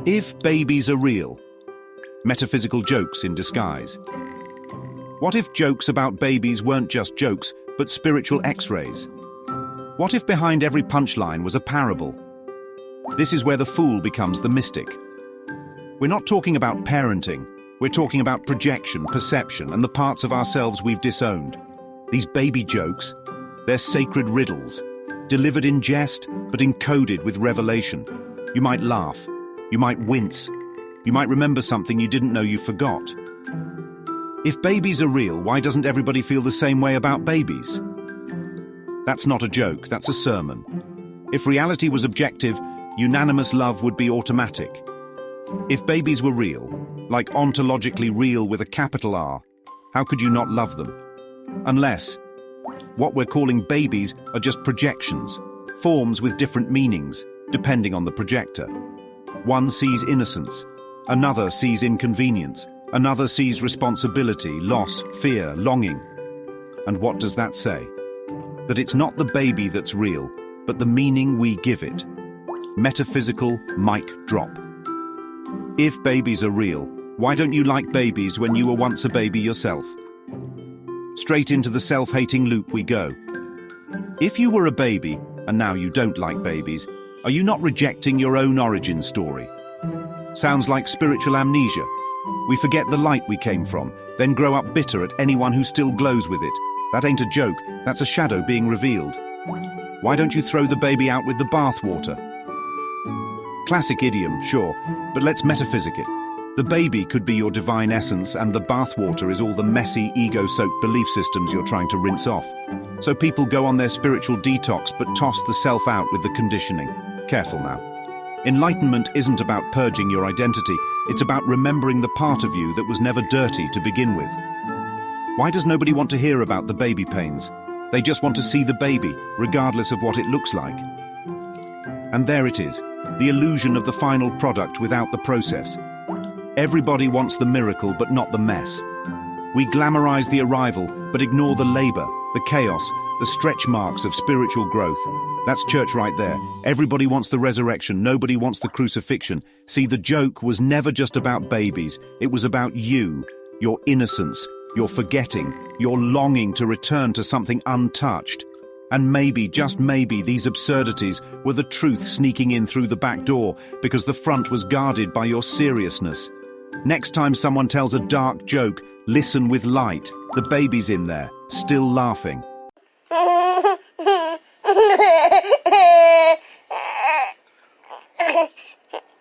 If babies are real, metaphysical jokes in disguise. What if jokes about babies weren't just jokes, but spiritual X-rays? What if behind every punchline was a parable? This is where the fool becomes the mystic. We're not talking about parenting. We're talking about projection, perception, and the parts of ourselves we've disowned. These baby jokes, they're sacred riddles, delivered in jest, but encoded with revelation. You might laugh. You might wince. You might remember something you didn't know you forgot. If babies are real, why doesn't everybody feel the same way about babies? That's not a joke, that's a sermon. If reality was objective, unanimous love would be automatic. If babies were real, like ontologically real with a capital R, how could you not love them? Unless what we're calling babies are just projections, forms with different meanings, depending on the projector. One sees innocence, another sees inconvenience, another sees responsibility, loss, fear, longing. And what does that say? That it's not the baby that's real, but the meaning we give it. Metaphysical mic drop. If babies are real, why don't you like babies when you were once a baby yourself? Straight into the self-hating loop we go. If you were a baby, and now you don't like babies, are you not rejecting your own origin story? Sounds like spiritual amnesia. We forget the light we came from, then grow up bitter at anyone who still glows with it. That ain't a joke, that's a shadow being revealed. Why don't you throw the baby out with the bathwater? Classic idiom, sure, but let's metaphysic it. The baby could be your divine essence, and the bathwater is all the messy, ego-soaked belief systems you're trying to rinse off. So people go on their spiritual detox but toss the self out with the conditioning. Careful now. Enlightenment isn't about purging your identity, it's about remembering the part of you that was never dirty to begin with. Why does nobody want to hear about the baby pains? They just want to see the baby, regardless of what it looks like. And there it is, the illusion of the final product without the process. Everybody wants the miracle but not the mess. We glamorize the arrival but ignore the labor, the chaos, the stretch marks of spiritual growth. That's church right there. Everybody wants the resurrection, nobody wants the crucifixion. See, the joke was never just about babies. It was about you, your innocence, your forgetting, your longing to return to something untouched. And maybe, just maybe, these absurdities were the truth sneaking in through the back door because the front was guarded by your seriousness. Next time someone tells a dark joke, listen with light. The baby's in there, still laughing.